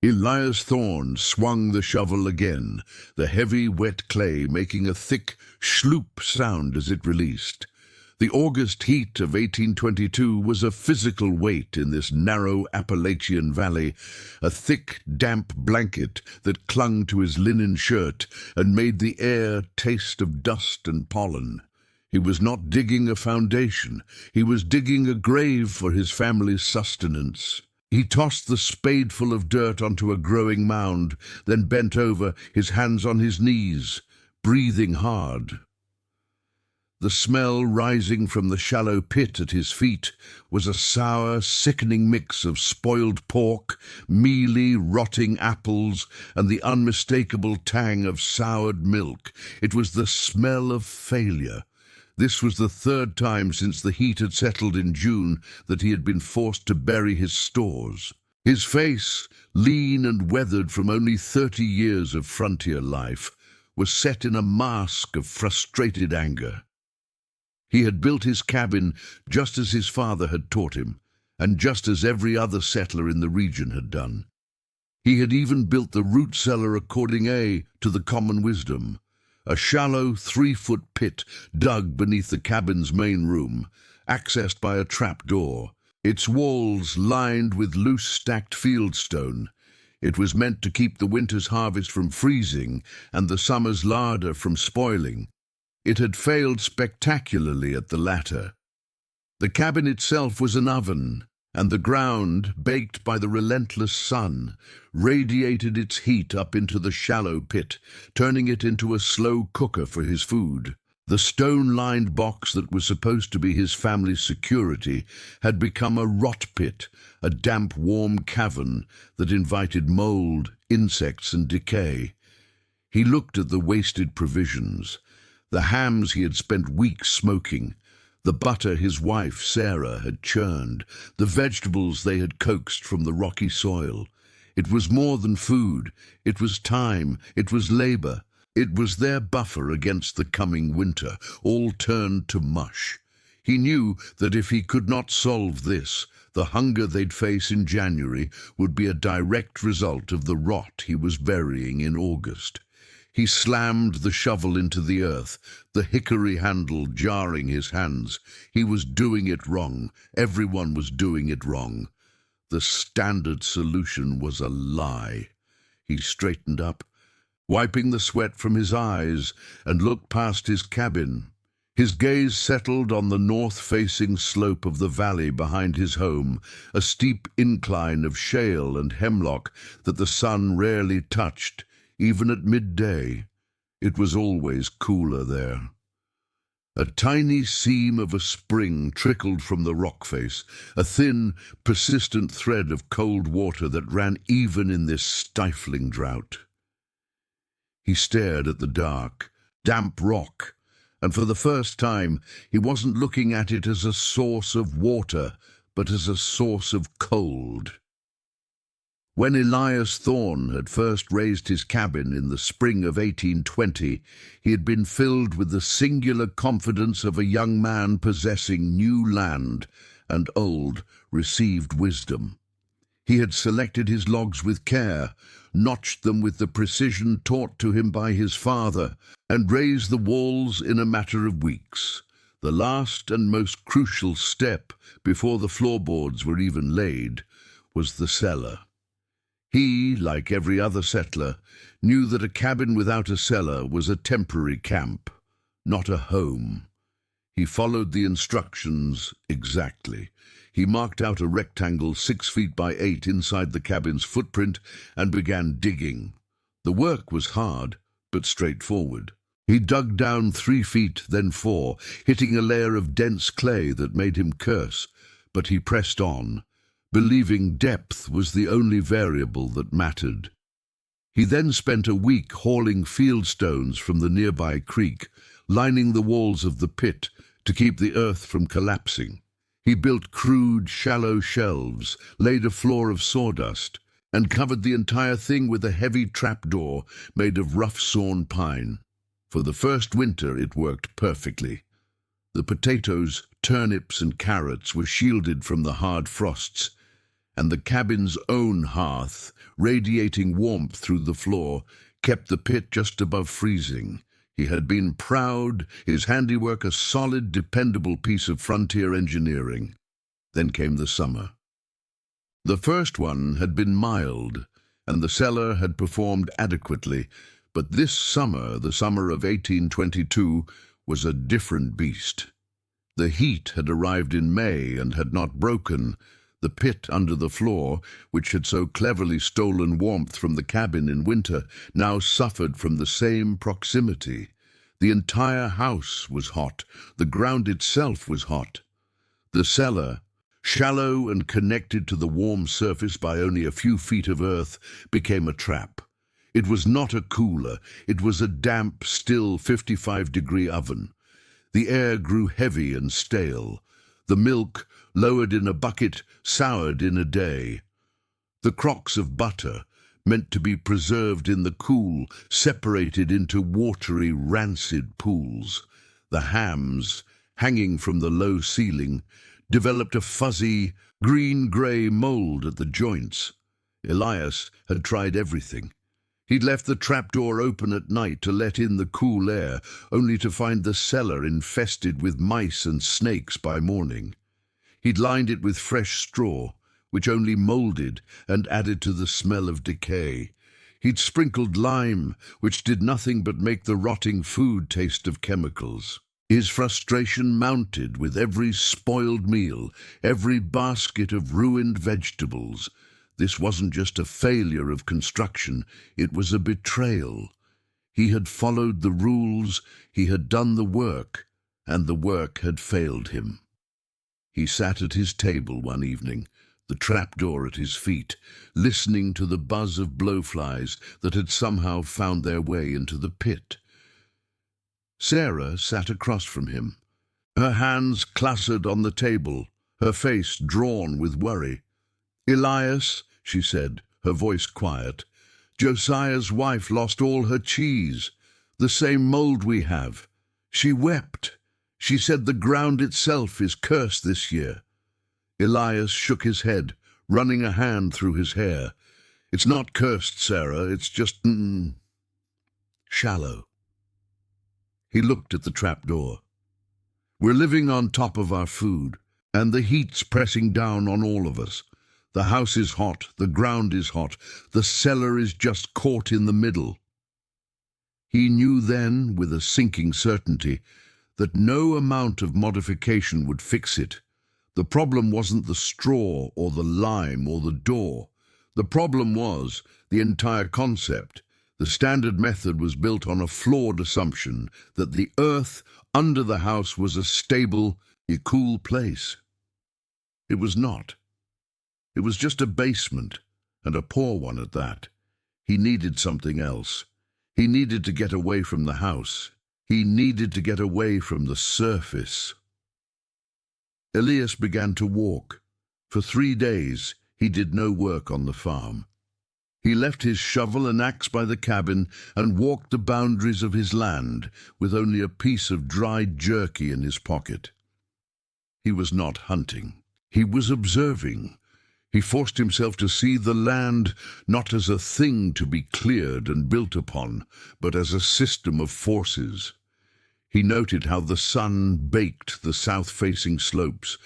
Elias Thorne swung the shovel again, the heavy, wet clay making a thick schloop sound as it released. The August heat of 1822 was a physical weight in this narrow Appalachian valley, a thick, damp blanket that clung to his linen shirt and made the air taste of dust and pollen. He was not digging a foundation, he was digging a grave for his family's sustenance. He tossed the spadeful of dirt onto a growing mound, then bent over, his hands on his knees, breathing hard. The smell rising from the shallow pit at his feet was a sour, sickening mix of spoiled pork, mealy, rotting apples, and the unmistakable tang of soured milk. It was the smell of failure. This was the third time since the heat had settled in June that he had been forced to bury his stores. His face, lean and weathered from only 30 years of frontier life, was set in a mask of frustrated anger. He had built his cabin just as his father had taught him, and just as every other settler in the region had done. He had even built the root cellar according to the common wisdom, a shallow 3-foot pit dug beneath the cabin's main room, accessed by a trap-door, its walls lined with loose stacked fieldstone. It was meant to keep the winter's harvest from freezing and the summer's larder from spoiling. It had failed spectacularly at the latter. The cabin itself was an oven, and the ground, baked by the relentless sun, radiated its heat up into the shallow pit, turning it into a slow cooker for his food. The stone-lined box that was supposed to be his family's security had become a rot pit, a damp, warm cavern that invited mold, insects, and decay. He looked at the wasted provisions, the hams he had spent weeks smoking, the butter his wife, Sarah, had churned, the vegetables they had coaxed from the rocky soil. It was more than food. It was time. It was labor. It was their buffer against the coming winter, all turned to mush. He knew that if he could not solve this, the hunger they'd face in January would be a direct result of the rot he was burying in August. He slammed the shovel into the earth, the hickory handle jarring his hands. He was doing it wrong. Everyone was doing it wrong. The standard solution was a lie. He straightened up, wiping the sweat from his eyes, and looked past his cabin. His gaze settled on the north-facing slope of the valley behind his home, a steep incline of shale and hemlock that the sun rarely touched. Even at midday, it was always cooler there. A tiny seam of a spring trickled from the rock face, a thin, persistent thread of cold water that ran even in this stifling drought. He stared at the dark, damp rock, and for the first time he wasn't looking at it as a source of water, but as a source of cold. When Elias Thorne had first raised his cabin in the spring of 1820, he had been filled with the singular confidence of a young man possessing new land and old, received wisdom. He had selected his logs with care, notched them with the precision taught to him by his father, and raised the walls in a matter of weeks. The last and most crucial step, before the floorboards were even laid, was the cellar. He, like every other settler, knew that a cabin without a cellar was a temporary camp, not a home. He followed the instructions exactly. He marked out a rectangle 6 feet by 8 inside the cabin's footprint and began digging. The work was hard, but straightforward. He dug down 3 feet, then 4, hitting a layer of dense clay that made him curse, but he pressed on, believing depth was the only variable that mattered. He then spent a week hauling field stones from the nearby creek, lining the walls of the pit to keep the earth from collapsing. He built crude, shallow shelves, laid a floor of sawdust, and covered the entire thing with a heavy trapdoor made of rough sawn pine. For the first winter it worked perfectly. The potatoes, turnips, and carrots were shielded from the hard frosts, and the cabin's own hearth, radiating warmth through the floor, kept the pit just above freezing. He had been proud, his handiwork a solid, dependable piece of frontier engineering. Then came the summer. The first one had been mild, and the cellar had performed adequately, but this summer, the summer of 1822, was a different beast. The heat had arrived in May and had not broken. The pit under the floor, which had so cleverly stolen warmth from the cabin in winter, now suffered from the same proximity. The entire house was hot. The ground itself was hot. The cellar, shallow and connected to the warm surface by only a few feet of earth, became a trap. It was not a cooler. It was a damp, still 55-degree oven. The air grew heavy and stale. The milk, lowered in a bucket, soured in a day. The crocks of butter, meant to be preserved in the cool, separated into watery, rancid pools. The hams, hanging from the low ceiling, developed a fuzzy, green-grey mold at the joints. Elias had tried everything. He'd left the trapdoor open at night to let in the cool air, only to find the cellar infested with mice and snakes by morning. He'd lined it with fresh straw, which only moulded and added to the smell of decay. He'd sprinkled lime, which did nothing but make the rotting food taste of chemicals. His frustration mounted with every spoiled meal, every basket of ruined vegetables. This wasn't just a failure of construction, it was a betrayal. He had followed the rules, he had done the work, and the work had failed him. He sat at his table one evening, the trapdoor at his feet, listening to the buzz of blowflies that had somehow found their way into the pit. Sarah sat across from him, her hands clustered on the table, her face drawn with worry. "Elias," she said, her voice quiet, "Josiah's wife lost all her cheese, the same mold we have. She wept. She said the ground itself is cursed this year." Elias shook his head, running a hand through his hair. "It's not cursed, Sarah, it's just shallow." He looked at the trapdoor. "We're living on top of our food, and the heat's pressing down on all of us. The house is hot, the ground is hot, the cellar is just caught in the middle." He knew then, with a sinking certainty, that no amount of modification would fix it. The problem wasn't the straw or the lime or the door. The problem was the entire concept. The standard method was built on a flawed assumption that the earth under the house was a stable, cool place. It was not. It was just a basement, and a poor one at that. He needed something else. He needed to get away from the house. He needed to get away from the surface. Elias began to walk. For 3 days, he did no work on the farm. He left his shovel and axe by the cabin and walked the boundaries of his land with only a piece of dried jerky in his pocket. He was not hunting. He was observing. He forced himself to see the land not as a thing to be cleared and built upon, but as a system of forces. He noted how the sun baked the south-facing slopes,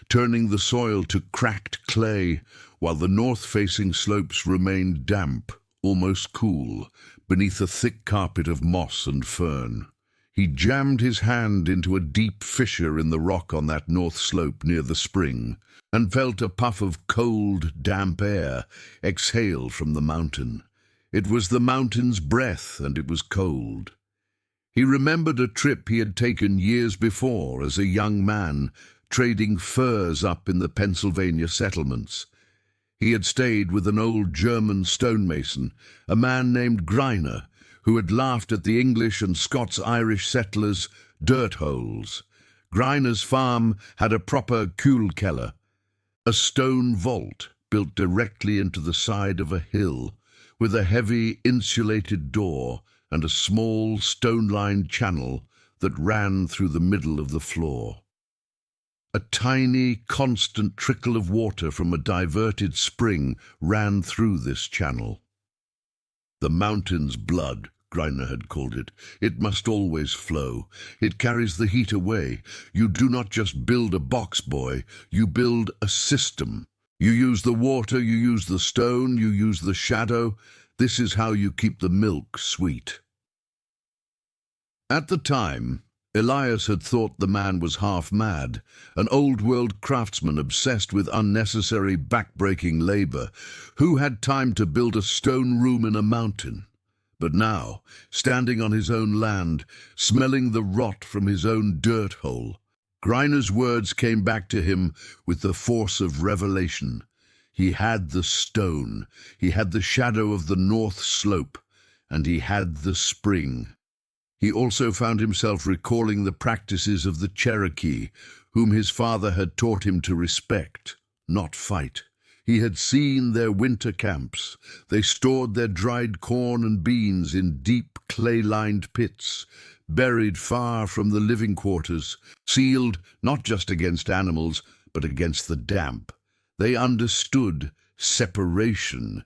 turning the soil to cracked clay, while the north-facing slopes remained damp, almost cool, beneath a thick carpet of moss and fern. He jammed his hand into a deep fissure in the rock on that north slope near the spring, and felt a puff of cold, damp air exhale from the mountain. It was the mountain's breath, and it was cold. He remembered a trip he had taken years before as a young man, trading furs up in the Pennsylvania settlements. He had stayed with an old German stonemason, a man named Greiner, who had laughed at the English and Scots-Irish settlers' dirt holes. Greiner's farm had a proper kuhlkeller, a stone vault built directly into the side of a hill, with a heavy insulated door and a small stone-lined channel that ran through the middle of the floor. A tiny, constant trickle of water from a diverted spring ran through this channel. The mountain's blood, Greiner had called it. It must always flow. It carries the heat away. You do not just build a box, boy. You build a system. You use the water, you use the stone, you use the shadow. This is how you keep the milk sweet. At the time, Elias had thought the man was half mad, an old-world craftsman obsessed with unnecessary back-breaking labor. Who had time to build a stone room in a mountain? But now, standing on his own land, smelling the rot from his own dirt hole, Greiner's words came back to him with the force of revelation. He had the stone, he had the shadow of the north slope, and he had the spring. He also found himself recalling the practices of the Cherokee, whom his father had taught him to respect, not fight. He had seen their winter camps. They stored their dried corn and beans in deep clay-lined pits, buried far from the living quarters, sealed not just against animals, but against the damp. They understood separation.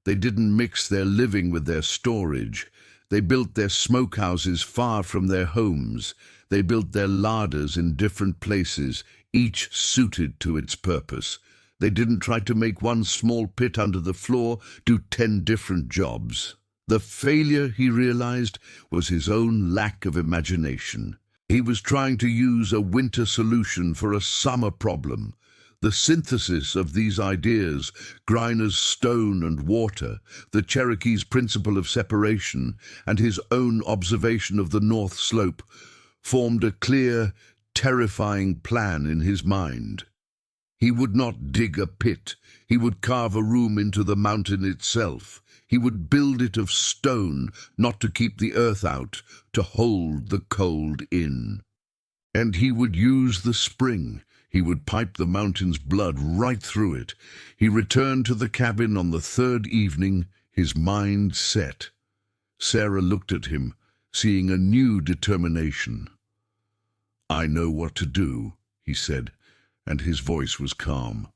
They didn't mix their living with their storage. They built their smokehouses far from their homes. They built their larders in different places, each suited to its purpose. They didn't try to make one small pit under the floor do 10 different jobs. The failure, he realized, was his own lack of imagination. He was trying to use a winter solution for a summer problem. The synthesis of these ideas, Greiner's stone and water, the Cherokee's principle of separation, and his own observation of the North Slope, formed a clear, terrifying plan in his mind. He would not dig a pit. He would carve a room into the mountain itself. He would build it of stone, not to keep the earth out, to hold the cold in. And he would use the spring. He would pipe the mountain's blood right through it. He returned to the cabin on the 3rd evening, his mind set. Sarah looked at him, seeing a new determination. "I know what to do," he said, and his voice was calm.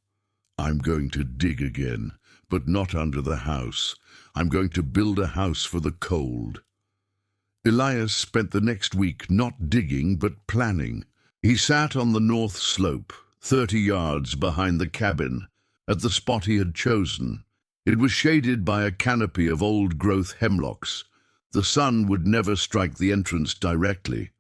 "I'm going to dig again, but not under the house. I'm going to build a house for the cold." Elias spent the next week not digging but planning. He sat on the north slope, 30 yards behind the cabin, at the spot he had chosen. It was shaded by a canopy of old-growth hemlocks. The sun would never strike the entrance directly.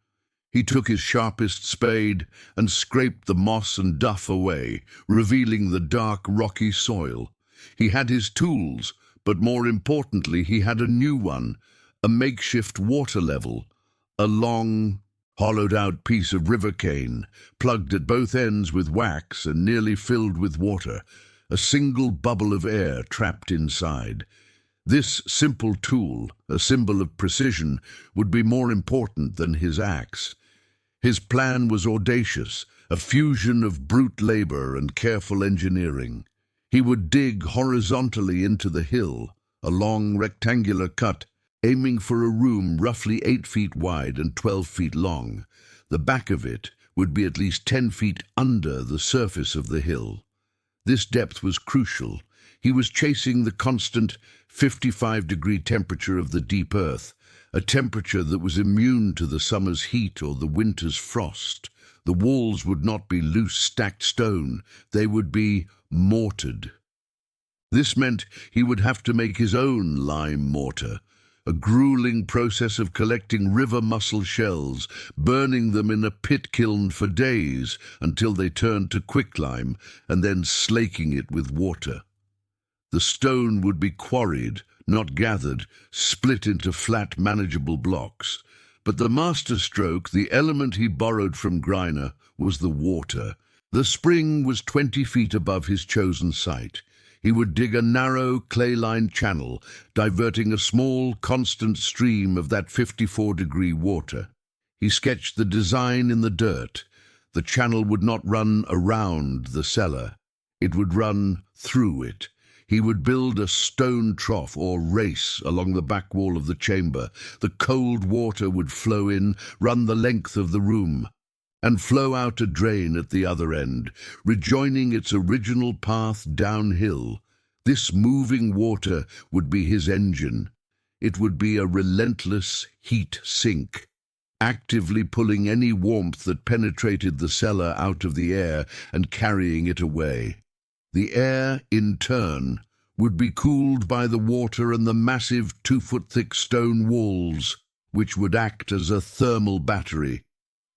He took his sharpest spade and scraped the moss and duff away, revealing the dark, rocky soil. He had his tools, but more importantly, he had a new one, a makeshift water level, a long, hollowed-out piece of river cane, plugged at both ends with wax and nearly filled with water, a single bubble of air trapped inside. This simple tool, a symbol of precision, would be more important than his axe. His plan was audacious, a fusion of brute labor and careful engineering. He would dig horizontally into the hill, a long rectangular cut, aiming for a room roughly 8 feet wide and 12 feet long. The back of it would be at least 10 feet under the surface of the hill. This depth was crucial. He was chasing the constant 55-degree temperature of the deep earth, a temperature that was immune to the summer's heat or the winter's frost. The walls would not be loose stacked stone. They would be mortared. This meant he would have to make his own lime mortar, a grueling process of collecting river mussel shells, burning them in a pit kiln for days until they turned to quicklime, and then slaking it with water. The stone would be quarried, not gathered, split into flat, manageable blocks. But the masterstroke, the element he borrowed from Greiner, was the water. The spring was 20 feet above his chosen site. He would dig a narrow, clay-lined channel, diverting a small, constant stream of that 54-degree water. He sketched the design in the dirt. The channel would not run around the cellar. It would run through it. He would build a stone trough or race along the back wall of the chamber. The cold water would flow in, run the length of the room. and flow out a drain at the other end, rejoining its original path downhill. This moving water would be his engine. It would be a relentless heat sink, actively pulling any warmth that penetrated the cellar out of the air and carrying it away. The air, in turn, would be cooled by the water and the massive 2-foot-thick stone walls, which would act as a thermal battery,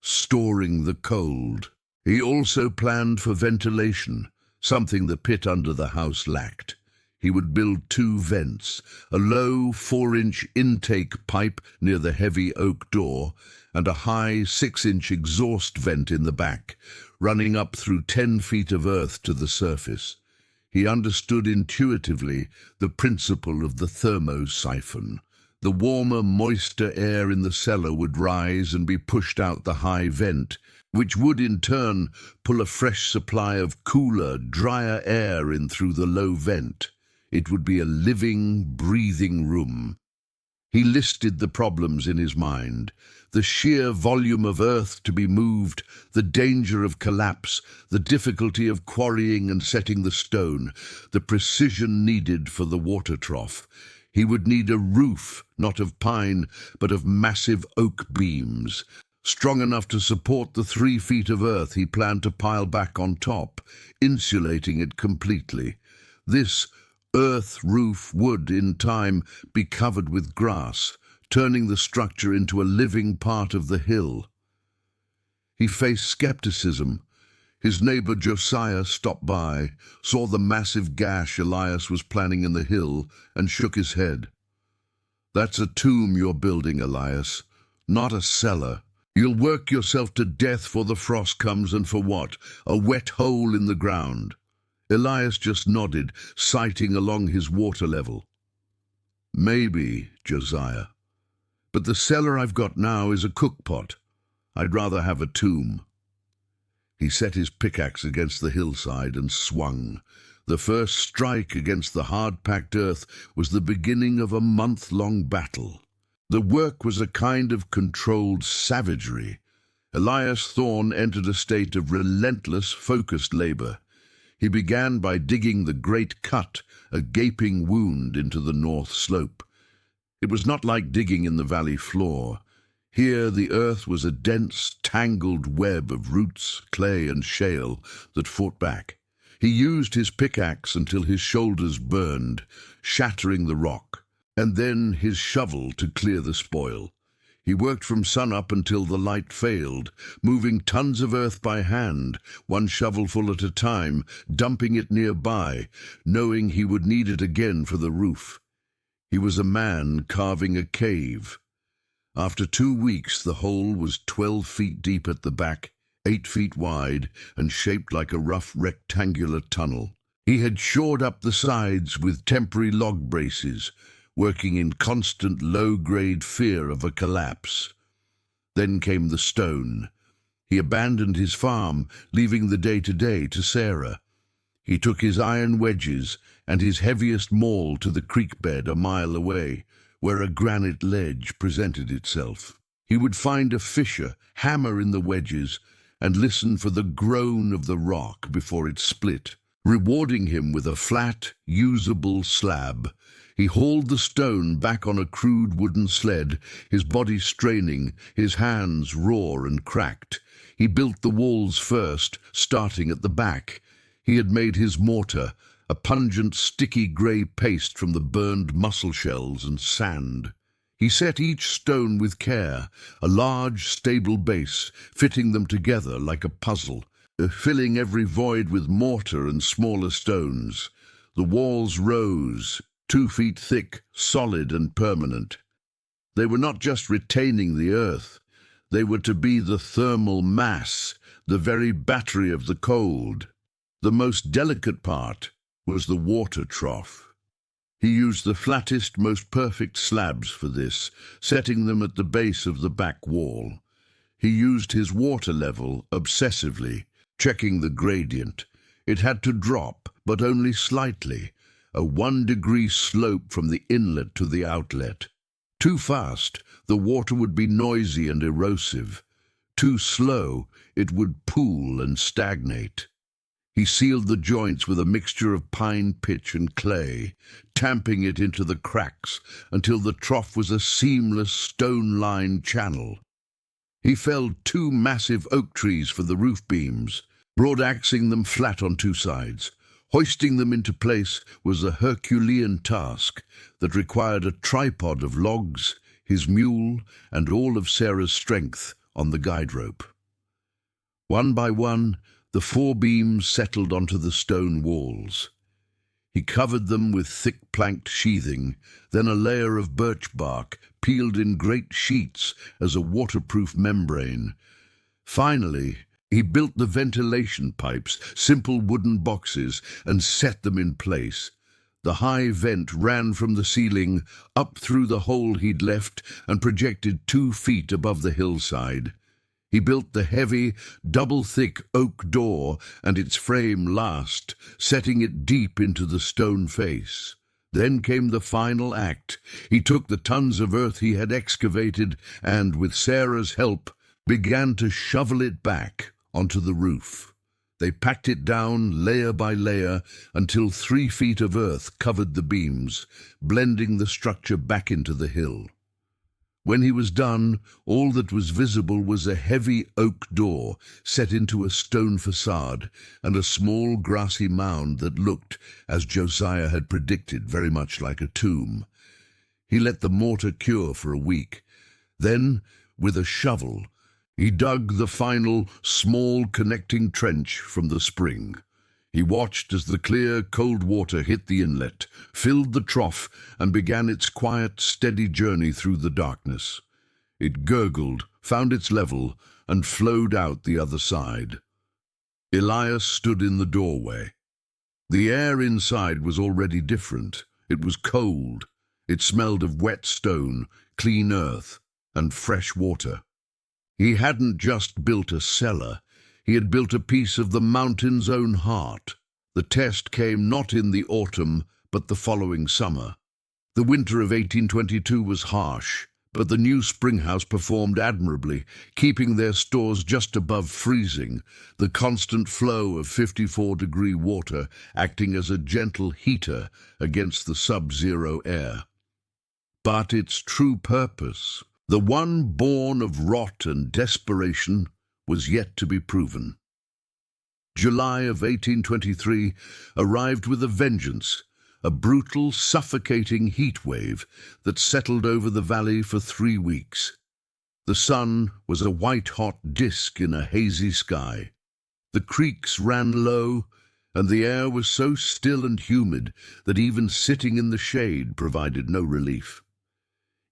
storing the cold. He also planned for ventilation, something the pit under the house lacked. He would build 2 vents, a low 4-inch intake pipe near the heavy oak door, and a high 6-inch exhaust vent in the back, running up through 10 feet of earth to the surface. He understood intuitively the principle of the thermosiphon. The warmer, moister air in the cellar would rise and be pushed out the high vent, which would in turn pull a fresh supply of cooler, drier air in through the low vent. It would be a living, breathing room. He listed the problems in his mind: the sheer volume of earth to be moved, the danger of collapse, the difficulty of quarrying and setting the stone, the precision needed for the water trough. He would need a roof, not of pine, but of massive oak beams, strong enough to support the 3 feet of earth he planned to pile back on top, insulating it completely. This earth roof would, in time, be covered with grass, turning the structure into a living part of the hill. He faced skepticism. His neighbor Josiah stopped by, saw the massive gash Elias was planning in the hill, and shook his head. "That's a tomb you're building, Elias, not a cellar. You'll work yourself to death before the frost comes, and for what? A wet hole in the ground." Elias just nodded, sighting along his water level. "Maybe, Josiah. But the cellar I've got now is a cookpot. I'd rather have a tomb." He set his pickaxe against the hillside and swung. The first strike against the hard-packed earth was the beginning of a month-long battle. The work was a kind of controlled savagery. Elias Thorne entered a state of relentless, focused labor. He began by digging the great cut, a gaping wound into the north slope. It was not like digging in the valley floor. Here the earth was a dense, tangled web of roots, clay, and shale that fought back. He used his pickaxe until his shoulders burned, shattering the rock, and then his shovel to clear the spoil. He worked from sunup until the light failed, moving tons of earth by hand, one shovelful at a time, dumping it nearby, knowing he would need it again for the roof. He was a man carving a cave. After 2 weeks, the hole was 12 feet deep at the back, 8 feet wide, and shaped like a rough rectangular tunnel. He had shored up the sides with temporary log braces, working in constant low-grade fear of a collapse. Then came the stone. He abandoned his farm, leaving the day-to-day to Sarah. He took his iron wedges and his heaviest maul to the creek bed a mile away, where a granite ledge presented itself. He would find a fissure, hammer in the wedges, and listen for the groan of the rock before it split, rewarding him with a flat, usable slab. He hauled the stone back on a crude wooden sled, his body straining, his hands raw and cracked. He built the walls first, starting at the back. He had made his mortar, a pungent, sticky grey paste from the burned mussel shells and sand. He set each stone with care, a large, stable base, fitting them together like a puzzle, filling every void with mortar and smaller stones. The walls rose, 2 feet thick, solid and permanent. They were not just retaining the earth. They were to be the thermal mass, the very battery of the cold. The most delicate part was the water trough. He used the flattest, most perfect slabs for this, setting them at the base of the back wall. He used his water level obsessively, checking the gradient. It had to drop, but only slightly, a 1-degree slope from the inlet to the outlet. Too fast, the water would be noisy and erosive. Too slow, it would pool and stagnate. He sealed the joints with a mixture of pine pitch and clay, tamping it into the cracks until the trough was a seamless stone-lined channel. He felled 2 massive oak trees for the roof beams, broad-axing them flat on 2 sides. Hoisting them into place was a Herculean task that required a tripod of logs, his mule, and all of Sarah's strength on the guide rope. One by one, the 4 beams settled onto the stone walls. He covered them with thick planked sheathing, then a layer of birch bark peeled in great sheets as a waterproof membrane. Finally, he built the ventilation pipes, simple wooden boxes, and set them in place. The high vent ran from the ceiling up through the hole he'd left and projected 2 feet above the hillside. He built the heavy, double-thick oak door and its frame last, setting it deep into the stone face. Then came the final act. He took the tons of earth he had excavated and, with Sarah's help, began to shovel it back onto the roof. They packed it down layer by layer until 3 feet of earth covered the beams, blending the structure back into the hill. When he was done, all that was visible was a heavy oak door set into a stone facade and a small grassy mound that looked, as Josiah had predicted, very much like a tomb. He let the mortar cure for a week. Then, with a shovel, he dug the final, small connecting trench from the spring. He watched as the clear, cold water hit the inlet, filled the trough, and began its quiet, steady journey through the darkness. It gurgled, found its level, and flowed out the other side. Elias stood in the doorway. The air inside was already different. It was cold. It smelled of wet stone, clean earth, and fresh water. He hadn't just built a cellar. He had built a piece of the mountain's own heart. The test came not in the autumn, but the following summer. The winter of 1822 was harsh, but the new spring house performed admirably, keeping their stores just above freezing, the constant flow of 54-degree water acting as a gentle heater against the sub-zero air. But its true purpose, the one born of rot and desperation, was yet to be proven. July of 1823 arrived with a vengeance, a brutal, suffocating heat wave that settled over the valley for 3 weeks. The sun was a white-hot disk in a hazy sky. The creeks ran low, and the air was so still and humid that even sitting in the shade provided no relief.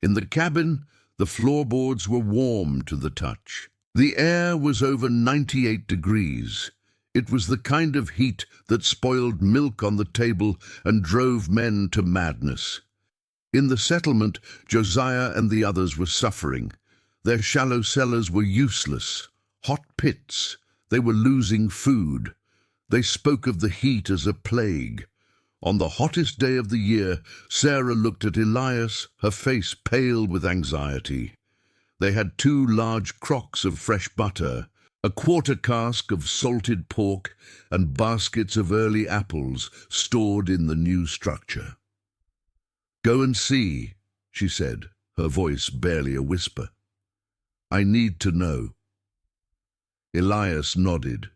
In the cabin, the floorboards were warm to the touch. The air was over 98 degrees. It was the kind of heat that spoiled milk on the table and drove men to madness. In the settlement, Josiah and the others were suffering. Their shallow cellars were useless, hot pits. They were losing food. They spoke of the heat as a plague. On the hottest day of the year, Sarah looked at Elias, her face pale with anxiety. They had 2 large crocks of fresh butter, a quarter cask of salted pork, and baskets of early apples stored in the new structure. "Go and see," she said, her voice barely a whisper. "I need to know." Elias nodded.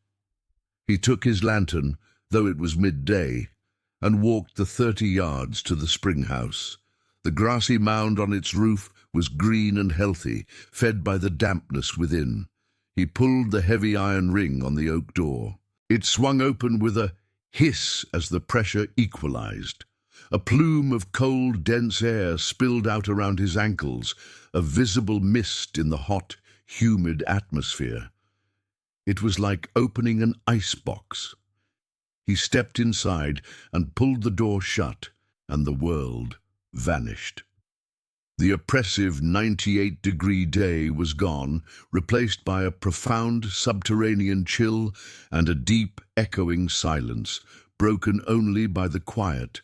He took his lantern, though it was midday, and walked the 30 yards to the spring house. The grassy mound on its roof was green and healthy, fed by the dampness within. He pulled the heavy iron ring on the oak door. It swung open with a hiss as the pressure equalized. A plume of cold, dense air spilled out around his ankles, a visible mist in the hot, humid atmosphere. It was like opening an icebox. He stepped inside and pulled the door shut, and the world vanished. The oppressive 98-degree day was gone, replaced by a profound subterranean chill and a deep, echoing silence, broken only by the quiet,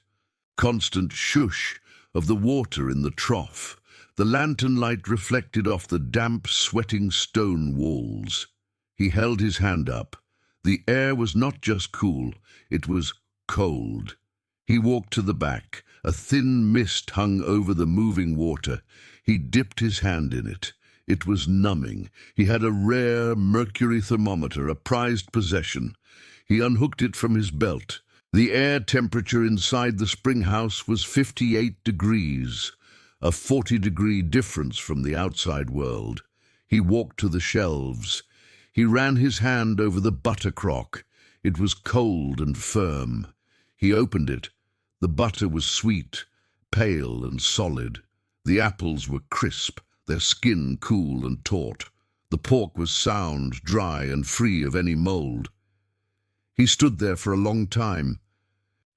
constant shush of the water in the trough, The lantern light reflected off the damp, sweating stone walls. He held his hand up. The air was not just cool, it was cold. He walked to the back. A thin mist hung over the moving water. He dipped his hand in it. It was numbing. He had a rare mercury thermometer, a prized possession. He unhooked it from his belt. The air temperature inside the spring house was 58 degrees, a 40-degree difference from the outside world. He walked to the shelves. He ran his hand over the butter crock. It was cold and firm. He opened it. The butter was sweet, pale and solid. The apples were crisp, their skin cool and taut. The pork was sound, dry, and free of any mold. He stood there for a long time,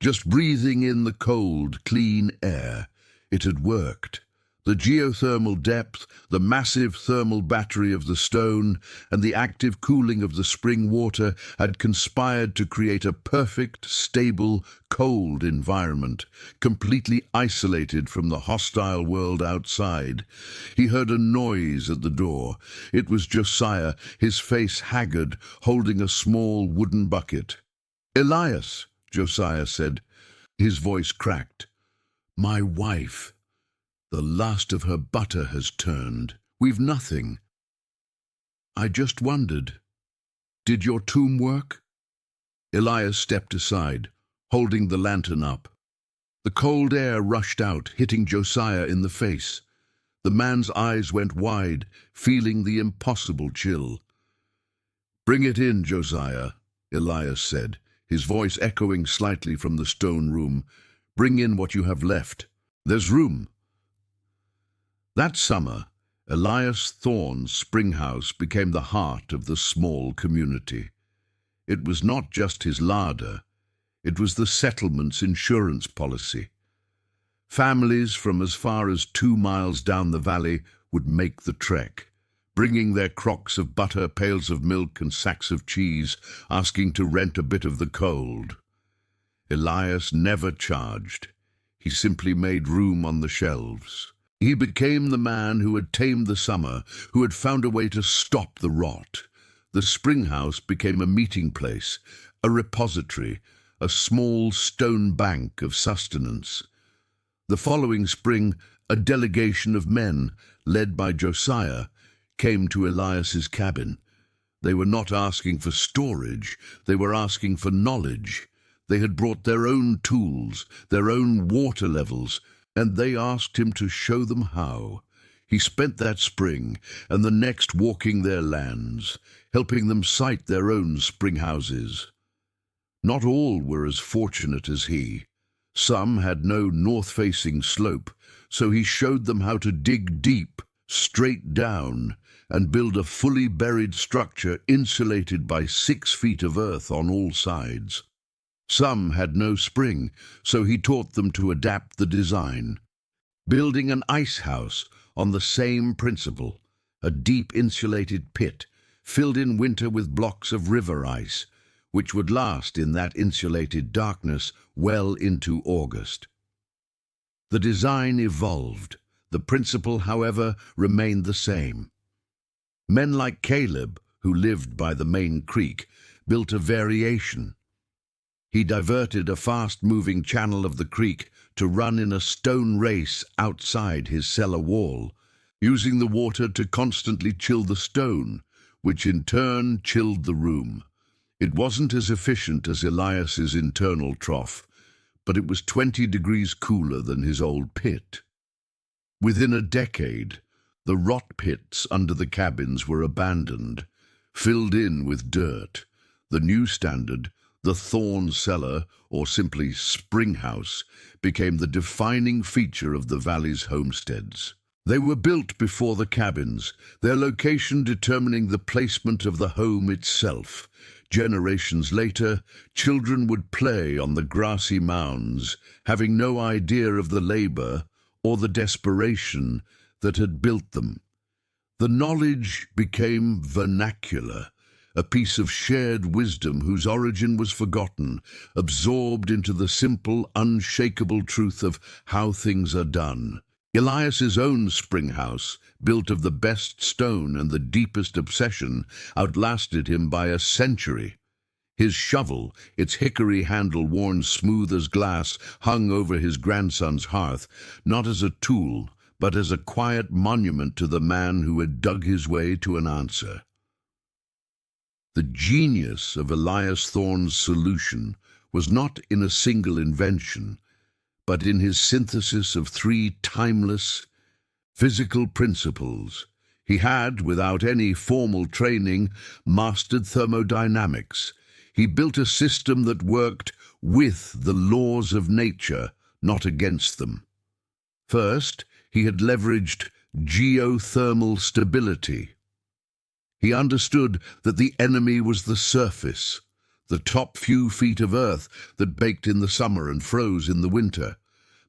just breathing in the cold, clean air. It had worked. The geothermal depth, the massive thermal battery of the stone, and the active cooling of the spring water had conspired to create a perfect, stable, cold environment, completely isolated from the hostile world outside. He heard a noise at the door. It was Josiah, his face haggard, holding a small wooden bucket. "Elias," Josiah said. His voice cracked. "My wife. The last of her butter has turned. We've nothing. I just wondered, did your tomb work?" Elias stepped aside, holding the lantern up. The cold air rushed out, hitting Josiah in the face. The man's eyes went wide, feeling the impossible chill. "Bring it in, Josiah," Elias said, his voice echoing slightly from the stone room. "Bring in what you have left. There's room." That summer, Elias Thorne's spring house became the heart of the small community. It was not just his larder, it was the settlement's insurance policy. Families from as far as 2 miles down the valley would make the trek, bringing their crocks of butter, pails of milk, and sacks of cheese, asking to rent a bit of the cold. Elias never charged. He simply made room on the shelves. He became the man who had tamed the summer, who had found a way to stop the rot. The spring house became a meeting place, a repository, a small stone bank of sustenance. The following spring, a delegation of men, led by Josiah, came to Elias's cabin. They were not asking for storage, they were asking for knowledge. They had brought their own tools, their own water levels, and they asked him to show them how. He spent that spring and the next walking their lands, helping them site their own spring houses. Not all were as fortunate as he. Some had no north-facing slope, so he showed them how to dig deep, straight down, and build a fully buried structure insulated by 6 feet of earth on all sides. Some had no spring, so he taught them to adapt the design. Building an ice house on the same principle, a deep insulated pit, filled in winter with blocks of river ice, which would last in that insulated darkness well into August. The design evolved. The principle, however, remained the same. Men like Caleb, who lived by the main creek, built a variation. He diverted a fast-moving channel of the creek to run in a stone race outside his cellar wall, using the water to constantly chill the stone, which in turn chilled the room. It wasn't as efficient as Elias's internal trough, but it was 20 degrees cooler than his old pit. Within a decade, the rot pits under the cabins were abandoned, filled in with dirt. The new standard, the Thorne Cellar, or simply Spring House, became the defining feature of the valley's homesteads. They were built before the cabins, their location determining the placement of the home itself. Generations later, children would play on the grassy mounds, having no idea of the labor or the desperation that had built them. The knowledge became vernacular, a piece of shared wisdom whose origin was forgotten, absorbed into the simple, unshakable truth of how things are done. Elias's own spring house, built of the best stone and the deepest obsession, outlasted him by a century. His shovel, its hickory handle worn smooth as glass, hung over his grandson's hearth, not as a tool, but as a quiet monument to the man who had dug his way to an answer. The genius of Elias Thorne's solution was not in a single invention, but in his synthesis of three timeless physical principles. He had, without any formal training, mastered thermodynamics. He built a system that worked with the laws of nature, not against them. First, he had leveraged geothermal stability. He understood that the enemy was the surface, the top few feet of earth that baked in the summer and froze in the winter.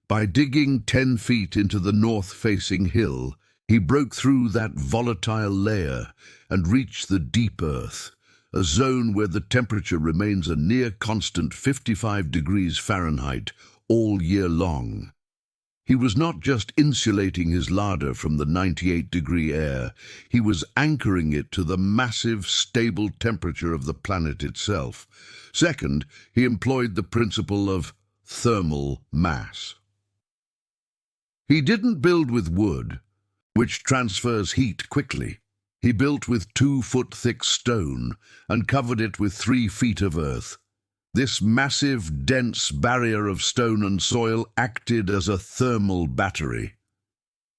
By digging 10 feet into the north-facing hill, he broke through that volatile layer and reached the deep earth, a zone where the temperature remains a near constant 55 degrees Fahrenheit all year long. He was not just insulating his larder from the 98-degree air, he was anchoring it to the massive, stable temperature of the planet itself. Second, he employed the principle of thermal mass. He didn't build with wood, which transfers heat quickly. He built with 2-foot-thick stone and covered it with 3 feet of earth. This massive, dense barrier of stone and soil acted as a thermal battery.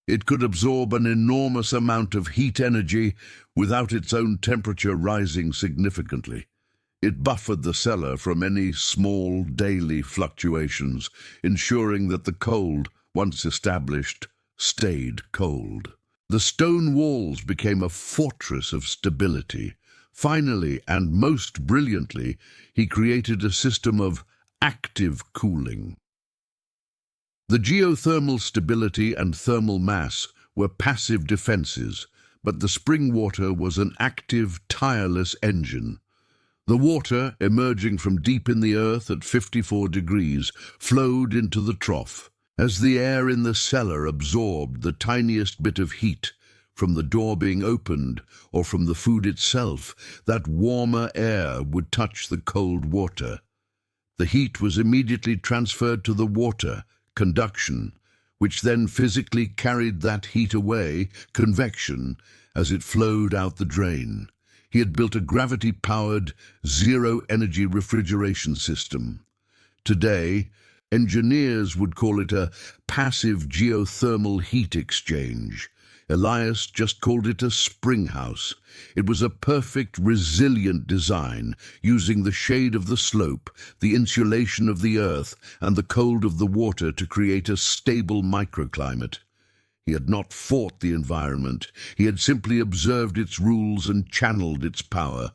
It could absorb an enormous amount of heat energy without its own temperature rising significantly. It buffered the cellar from any small daily fluctuations, ensuring that the cold, once established, stayed cold. The stone walls became a fortress of stability. Finally, and most brilliantly, he created a system of active cooling. The geothermal stability and thermal mass were passive defenses, but the spring water was an active, tireless engine. The water, emerging from deep in the earth at 54 degrees, flowed into the trough. As the air in the cellar absorbed the tiniest bit of heat, from the door being opened or from the food itself, that warmer air would touch the cold water. The heat was immediately transferred to the water, conduction, which then physically carried that heat away, convection, as it flowed out the drain. He had built a gravity-powered, zero-energy refrigeration system. Today, engineers would call it a passive geothermal heat exchange. Elias just called it a spring house. It was a perfect, resilient design, using the shade of the slope, the insulation of the earth, and the cold of the water to create a stable microclimate. He had not fought the environment. He had simply observed its rules and channeled its power.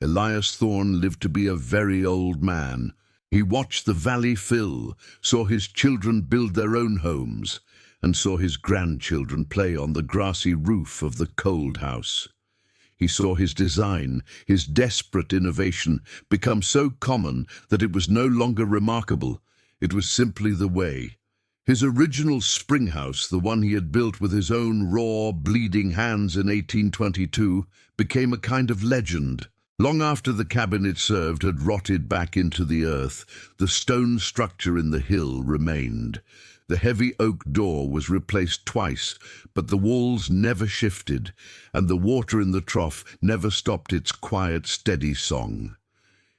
Elias Thorne lived to be a very old man. He watched the valley fill, saw his children build their own homes, and saw his grandchildren play on the grassy roof of the cold house. He saw his design, his desperate innovation, become so common that it was no longer remarkable. It was simply the way. His original spring house, the one he had built with his own raw, bleeding hands in 1822, became a kind of legend. Long after the cabin it served had rotted back into the earth, the stone structure in the hill remained. The heavy oak door was replaced twice, but the walls never shifted, and the water in the trough never stopped its quiet, steady song.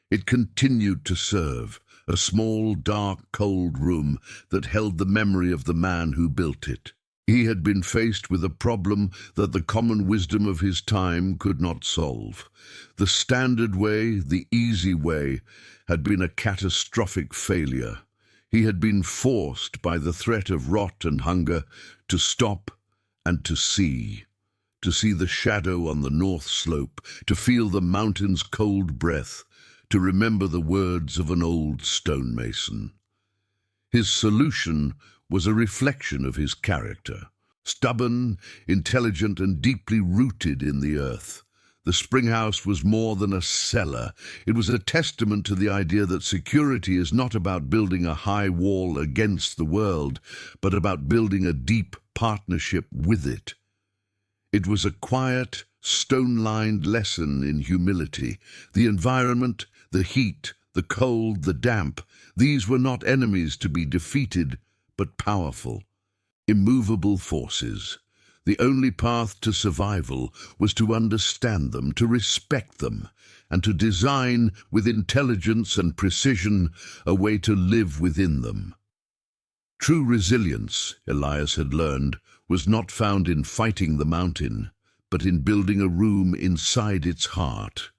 It continued to serve, a small, dark, cold room that held the memory of the man who built it. He had been faced with a problem that the common wisdom of his time could not solve. The standard way, the easy way, had been a catastrophic failure. He had been forced by the threat of rot and hunger to stop and to see the shadow on the north slope, to feel the mountain's cold breath, to remember the words of an old stonemason. His solution was a reflection of his character, stubborn, intelligent, and deeply rooted in the earth. The spring house was more than a cellar. It was a testament to the idea that security is not about building a high wall against the world, but about building a deep partnership with it. It was a quiet, stone-lined lesson in humility. The environment, the heat, the cold, the damp, these were not enemies to be defeated, but powerful, immovable forces. The only path to survival was to understand them, to respect them, and to design with intelligence and precision a way to live within them. True resilience, Elias had learned, was not found in fighting the mountain, but in building a room inside its heart.